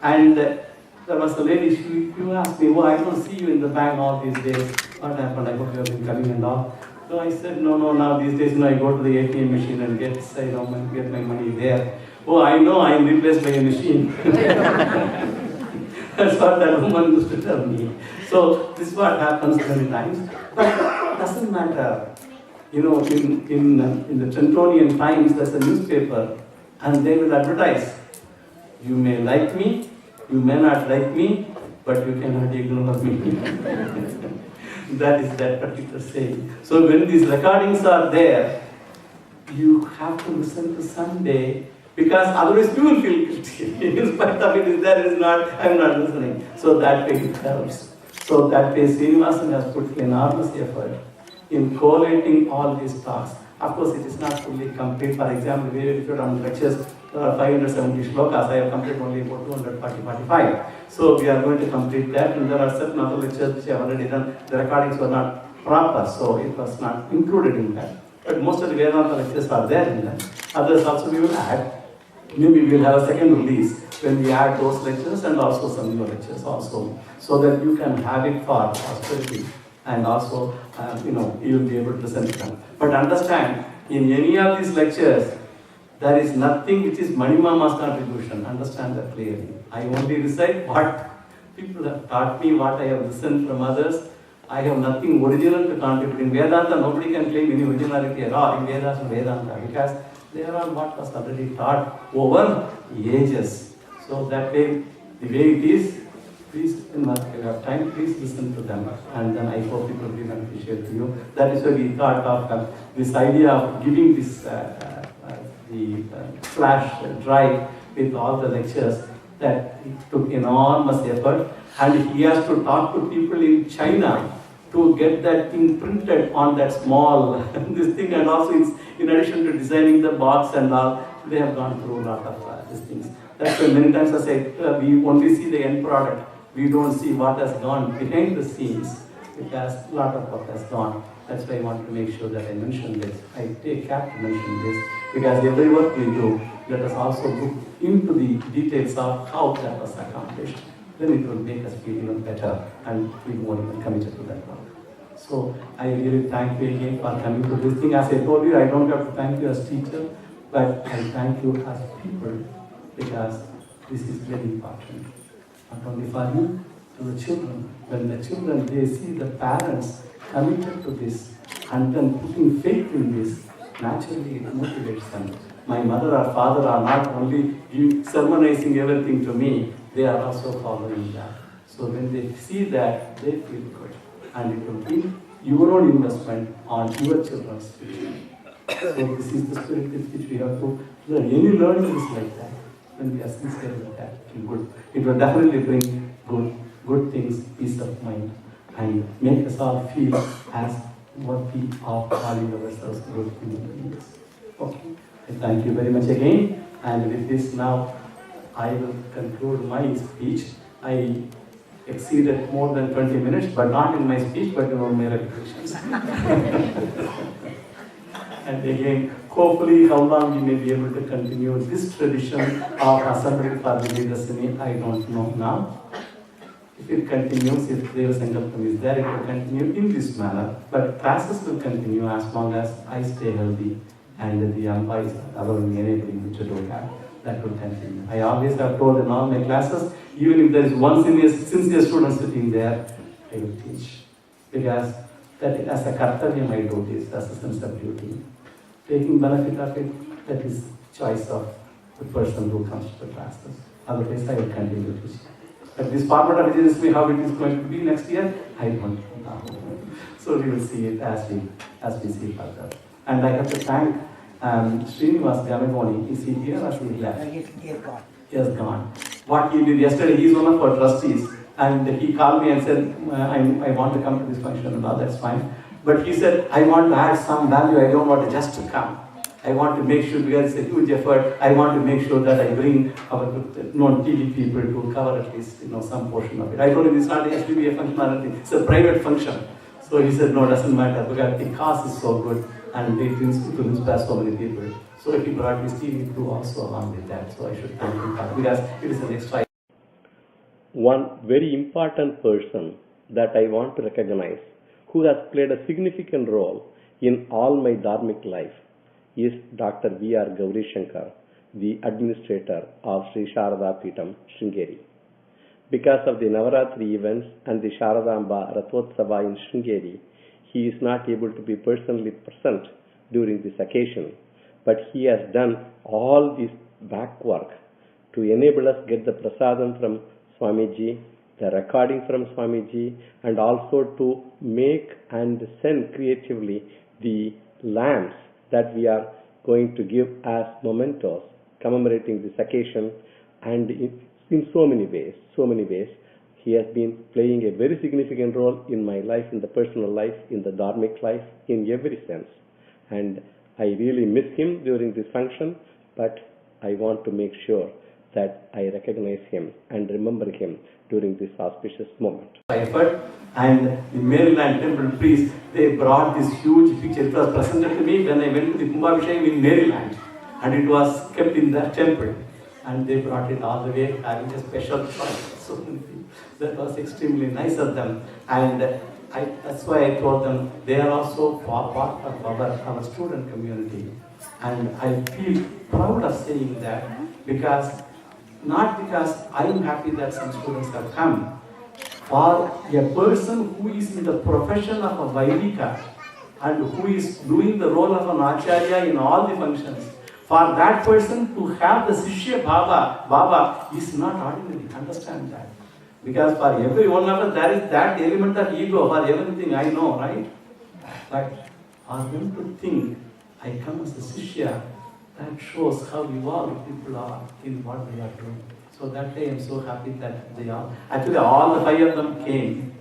and there was a lady, she asked me, oh, I don't see you in the bank all these days. What happened? I hope you have been coming and all. So I said, no, now these days I go to the ATM machine and get my money there. Oh, I know, I am replaced by a machine. That's what that woman used to tell me. So this is what happens many times. But it doesn't matter. In the Trentonian Times, there's a newspaper, and they will advertise. You may like me, you may not like me, but you cannot ignore me. That is that particular saying. So when these recordings are there, you have to listen to someday, because otherwise you will feel guilty. In spite of it is there, is not, I am not listening. So that way it helps. So that way Srinivasan has put enormous effort in collating all these talks. Of course, it is not fully complete. For example, we referred on lectures, there are 570 shlokas. I have completed only about 245. So we are going to complete that, and there are certain other lectures which I have already done. The recordings were not proper, so it was not included in that. But most of the Vedanta lectures are there in that. Others also we will add. Maybe we will have a second release when we add those lectures and also some new lectures also, so that you can have it for posterity, and also you will be able to listen to them. But understand, in any of these lectures, there is nothing which is Manimama's contribution. Understand that clearly. I only recite what people have taught me, what I have listened from others. I have nothing original to contribute. In Vedanta, nobody can claim any originality at all in Vedas and Vedanta, because they are all what was already taught over ages. So that way, the way it is, please, if you have time, please listen to them. And then I hope it will be beneficial to you. That is why we thought of this idea of giving this flash drive with all the lectures, that it took enormous effort. And he has to talk to people in China to get that thing printed on that small this thing, and also it's, in addition to designing the box and all, they have gone through a lot of these things. That's why many times I say we only see the end product. We don't see what has gone behind the scenes, because a lot of work has gone. That's why I want to make sure that I mention this. I take care to mention this, because every work we do, let us also look into the details of how that was accomplished. Then it will make us feel even better and feel more even committed to that work. So I really thank you again for coming to this thing. As I told you, I don't have to thank you as teacher, but I thank you as people, because This is very important. Not only for you, to the children. When the children, they see the parents committed to this and then putting faith in this, naturally it motivates them. My mother or father are not only sermonizing everything to me, they are also following that. So when they see that, they feel good. And it will be your own investment on your children's future. So this is the spirit with which we have to learn. Any learning is like that. When we are sincere with that, it will definitely bring good things, peace of mind, and make us all feel as worthy of calling ourselves good human beings. Okay. Thank you very much again. And with this now, I will conclude my speech. I exceeded more than 20 minutes, but not in my speech, but in my reflections. And again, hopefully, how long we may be able to continue this tradition of assembly for Vijaydasami, I don't know now. If it continues, if Deva Sankalpam is there, it will continue in this manner. But classes will continue as long as I stay healthy and the Amba is allowing me, enabling me to do that. That will continue. I always have told in all my classes, even if there is one sincere student sitting there, I will teach. Because that as a kartavya I do this, as a sense of duty. Taking benefit of it, that is choice of the person who comes to the classes. Otherwise, I will continue teaching. But this format of Vijaydasami, how it is going to be next year, I don't know. So we will see it as we see further. And I have to thank Sri.Yegnasubranian. Is he here or is he left? He has gone. He has gone. What he did yesterday, he is one of our trustees, and he called me and said, I want to come to this function and all, that's fine. But he said, I want to add some value, I don't want to just to come. I want to make sure, because it's a huge effort, I want to make sure that I bring our non-TV people to cover at least some portion of it. I told him it's not a SVBF function, it's a private function. So he said, no, it doesn't matter, because the cost is so good and it will inspire so many people. So he brought his TV crew also along with that. So I should thank him for that, because it is an extra. One very important person that I want to recognize, who has played a significant role in all my dharmic life, is Dr. V.R. Gauri Shankar, the administrator of Sri Sharada Peetham, Sringeri. Because of the Navaratri events and the Sharadamba Rajathotsava in Sringeri, he is not able to be personally present during this occasion, but he has done all this back work to enable us get the prasadam from Swamiji, the recording from Swamiji, and also to make and send creatively the lamps that we are going to give as mementos commemorating this occasion. And in so many ways, he has been playing a very significant role in my life, in the personal life, in the dharmic life, in every sense. And I really miss him during this function, but I want to make sure that I recognize him and remember him during this auspicious moment. Effort, and the Maryland temple priests, they brought this huge picture. It was presented to me when I went to the Kumbhabhishekam in Maryland, and it was kept in that temple. And they brought it all the way, having a special choice. So that was extremely nice of them. And that's why I told them they are also part of our student community. And I feel proud of saying that, not because I am happy that some students have come. For a person who is in the profession of a Vaidika and who is doing the role of an Acharya in all the functions, for that person to have the Sishya Baba is not ordinary. Understand that. Because for every one of us, there is that element of ego for everything I know, right? But for them to think, I come as a Sishya, that shows how evolved people are in what they are doing. So that day I am so happy that they are. Actually, all the 5 of them came.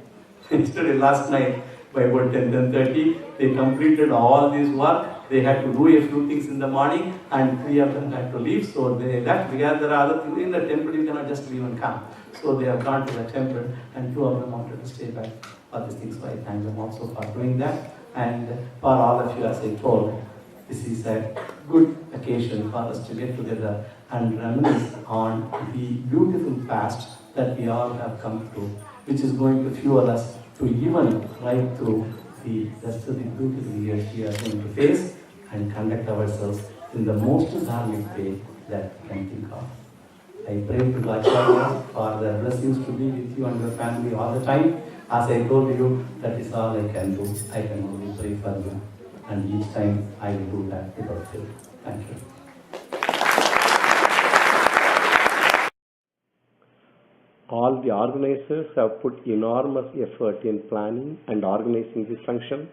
Yesterday, last night, by about 10:30, they completed all this work. They had to do a few things in the morning, and 3 of them had to leave. So they left, because there are other things in the temple, you cannot just leave and come. So they have gone to the temple, and 2 of them wanted to stay back for these things. So I thank them also for doing that. And for all of you, as I told, this is a good occasion for us to get together and reminisce on the beautiful past that we all have come through, which is going to fuel us to even right through the rest of the beautiful years we are going to face and conduct ourselves in the most dharmic way that we can think of. I pray to Acharya for the blessings to be with you and your family all the time. As I told you, that is all I can do. I can only pray for you. And each time I will do that without fail. Thank you. All the organizers have put enormous effort in planning and organizing this function.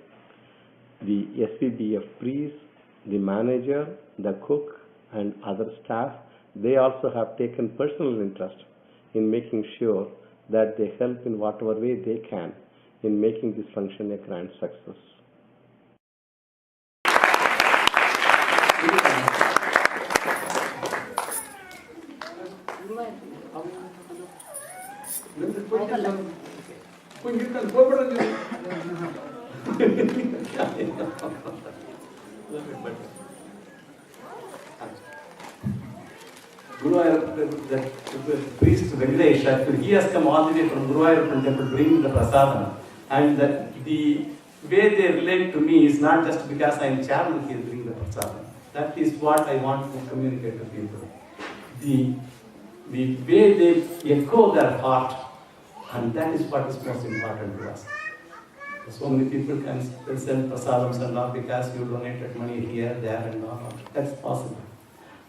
The SVBF priests, the manager, the cook, and other staff, they also have taken personal interest in making sure that they help in whatever way they can in making this function a grand success. The priest Venkatesh, actually, he has come all the way from Guruvandanam temple bringing the prasadam. And the way they relate to me is not just because I am chairman here bringing the prasadam. That is what I want to communicate to people. The way they echo their heart, and that is what is most important to us. So many people can send prasadams and all because you donated money here, there, and all. That's possible.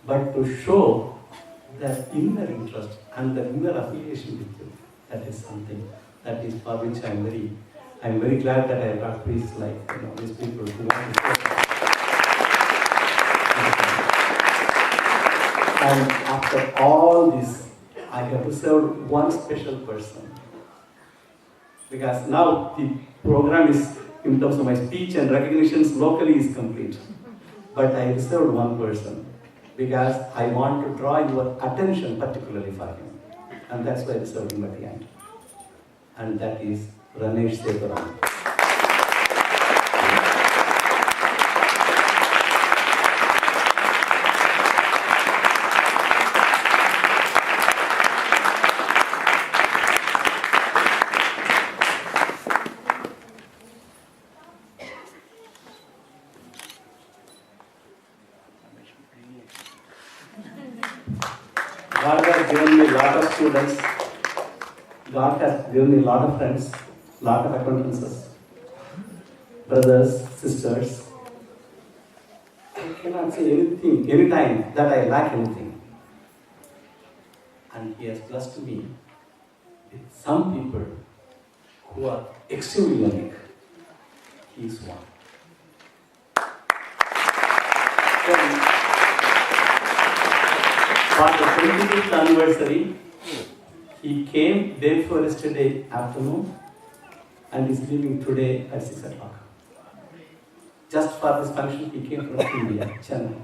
But to show that inner interest and the inner affiliation with you, that is something that is for which I'm very glad that I got priests like these people who want to serve. And after all this, I have reserved one special person. Because now the program is, in terms of my speech and recognitions locally, is complete. But I reserved one person because I want to draw your attention particularly for him. And that's why I reserved him at the end. And that is Ramesh Sekaran. God has given me a lot of students. God has given me a lot of friends, a lot of acquaintances, brothers, sisters. I cannot say anything, anytime that I lack anything. And He has blessed me with some people who are extremely unique. He is one. For the 25th anniversary, he came day before yesterday afternoon and is leaving today at 6 o'clock. Just for this function, he came from India, Chennai.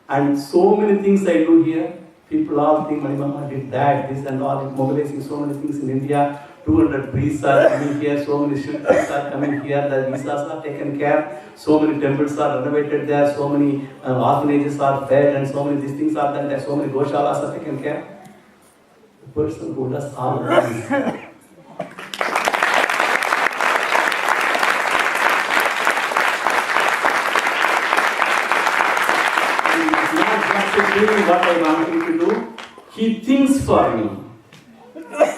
And so many things I do here, people all think my mama did that, this and all, mobilizing so many things in India. 200 priests are coming here, so many shivas are coming here, the visas are taken care, so many temples are renovated there, so many orphanages are fed, and so many these things are done there, so many goshalas are taken care. The person who does all this. He is not just doing what I want him to do, he thinks for me.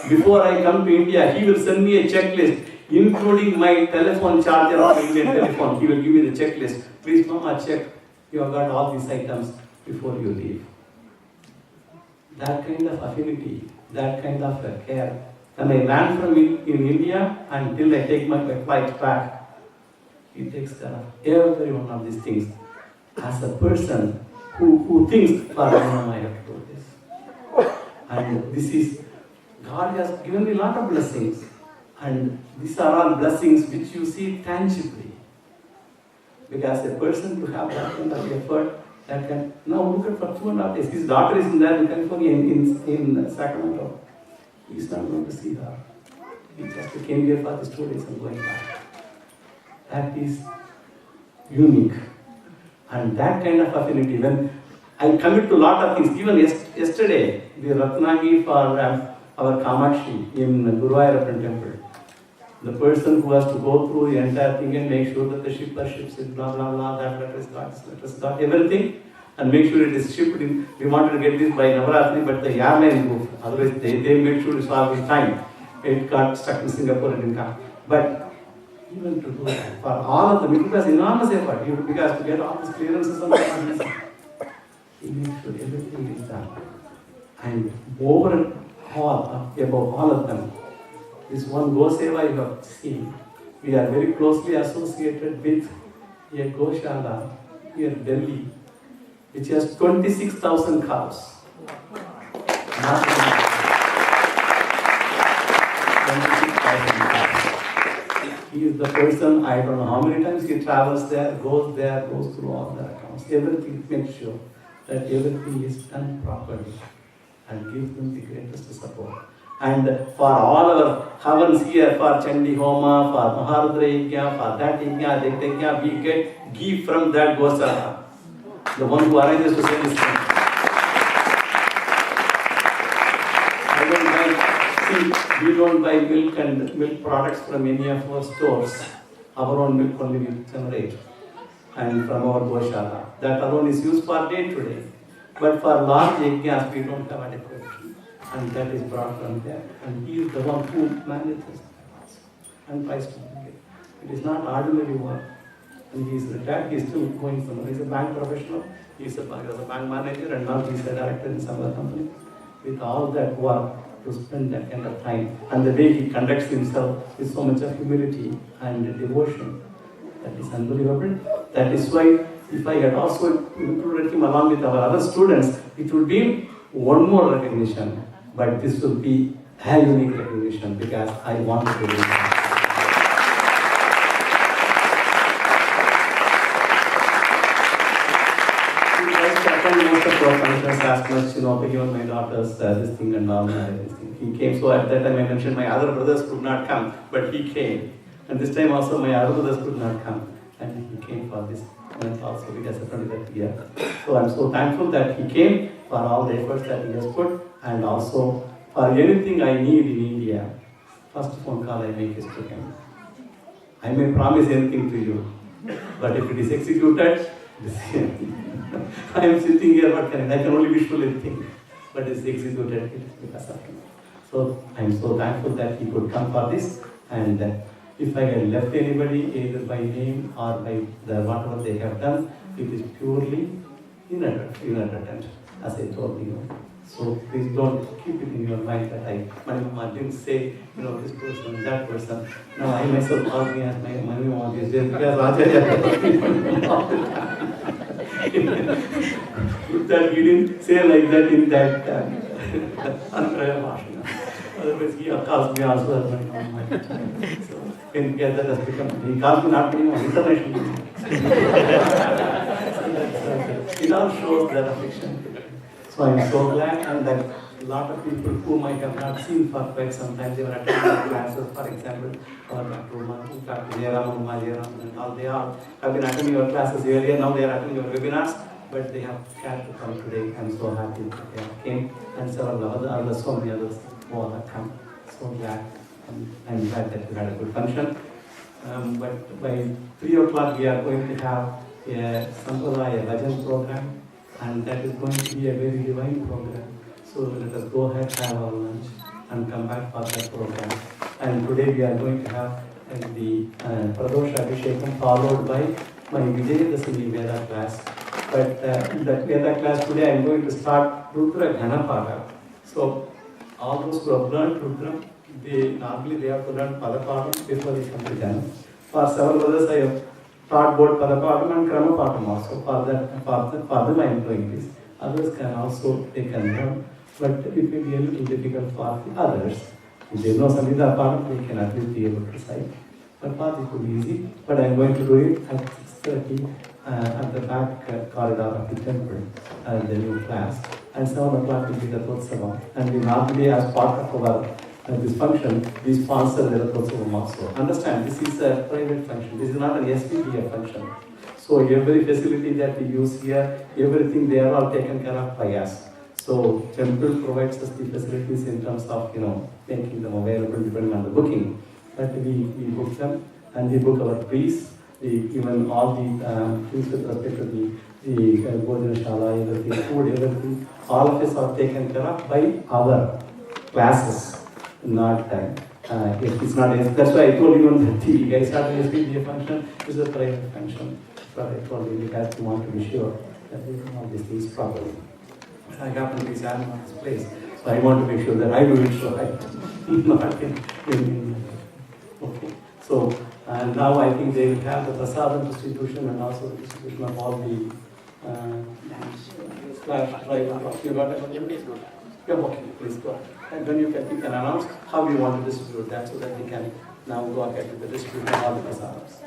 Before I come to India, he will send me a checklist, including my telephone charger of Indian telephone. He will give me the checklist. Please, Mama, check. You have got all these items before you leave. That kind of affinity, that kind of care. When I land from in India until I take my flight back, he takes care of every one of these things. As a person who thinks, Mama, I have to do this. And this is, God has given me a lot of blessings, and these are all blessings which you see tangibly. Because a person to have that kind of effort, that can, now look at for 2.5 days. His daughter is in there in California, in Sacramento. He is not going to see her. He just came here for these 2 days and going back. That is unique. And that kind of affinity, when I commit to a lot of things, even yesterday, the Ratnagi for our Kamakshi in Guruvandanam temple. The person who has to go through the entire thing and make sure that the shipper ships it, blah, blah, blah, that letter is got, everything. and make sure it is shipped in. We wanted to get this by Navaratri, but the airline moved. Otherwise, they made sure it's all in time. It got stuck in Singapore and didn't come. But even to do that, for all of them, it was enormous effort. Because to get all these clearances and all, he made sure everything is done. And above all of them, this one Goseva you have seen, we are very closely associated with a Goshala here in Delhi, which has 26,000 cows. 26,000 cows. He is the person, I don't know how many times he travels there, goes through all the accounts. Everything, makes sure that everything is done properly and gives them the greatest support. And for all our havans here, for Chandi Homa, for Maharudra Yajna, for that Yajna, that Yajna, we get ghee from that Gosala, the one who arranges to send this thing. We don't buy milk and milk products from any of our stores. Our own milk only we generate, and from our Goshala. That alone is used for day to day. But for large yajnas, we don't have adequate. And that is brought from there. And he is the one who manages and tries to make it. It is not ordinary work. And he is retired, he is still going somewhere. He is a bank professional, he is a bank manager, and now he is a director in some other company. With all that work, to spend that kind of time, and the way he conducts himself with so much of humility and devotion, that is unbelievable. That is why, if I had also included him along with our other students, it would be one more recognition. But this will be a unique recognition because I want to do it. He tries to attend most of our functions as much, even my daughters, this thing and all that. He came, so at that time I mentioned my other brothers could not come, but he came. And this time also my other brothers could not come. And he came for this event also because of 23rd year. So I'm so thankful that he came for all the efforts that he has put, and also for anything I need in India, first phone call I make is to him. I may promise anything to you, but if it is executed, I am sitting here, what can I can only visually think, but it is executed, it is because of him. So I am so thankful that he could come for this, and if I had left anybody, either by name or by whatever they have done, it is purely inadvertent, as I told you. So please don't keep it in your mind that my mama didn't say, this person, that person. Now I myself called me as my mama these days because that he didn't say like that in that Ankaraya Bhashana. Otherwise he calls me also as my mama. So in that has become, he calls me not anymore, international. It all shows that affection. So I am so glad, and that a lot of people whom I have not seen for quite some time, they were attending classes, for example, or Dr. Jayaraman, and all, they all have been attending your classes earlier, now they are attending your webinars, but they have cared to come today. I am so happy that they have came, and several others, so many others who all have come. So glad, and I am glad that we had a good function. But by 3 o'clock we are going to have a Sampradaya Bhajan program, and that is going to be a very divine program. So let us go ahead, have our lunch, and come back for that program. And today we are going to have the Pradosha Abhishekam, followed by my Vijaydasami Veda class. But that Veda class today I am going to start Rudra Ghanapada. So all those who have learned Rudra, normally they have to learn Padapadam before they come to Jnana. For several others I have taught both Padapadam and Kramapadam also. For them I am doing this. Others can also, they can learn, but it will be a little difficult for the others. If they know Samhita Padam, they can at least be able to recite. But for it could be easy. But I am going to do it at 6:30 at the back corridor of the temple, the new class. And 7 o'clock will be the Rajathotsava. And we normally, as part of our this function, we sponsor the Rajathotsava also. Understand, this is a private function. This is not an SVBF function. So every facility that we use here, everything, they are all taken care of by us. So temple provides us the facilities in terms of, making them available depending on the booking. But we book them, and we book our priests, even all the things with respect to the the Bhojanashala, everything, food, everything, all of us are taken care of by our classes, not if it's not, that's why I told you that the guys have an SVBF function, it's a private function. But I told you, we have to want to be sure that we do all these things properly. I happen to be standing on this place, so I want to make sure that I do it right. Not okay. So, and now I think they will have the prasadam distribution and also the distribution of all the splash drive. You got it? Yeah, okay, please go ahead. And then you can announce how you want to distribute that so that we can now go ahead with the distribution of all the prasadams.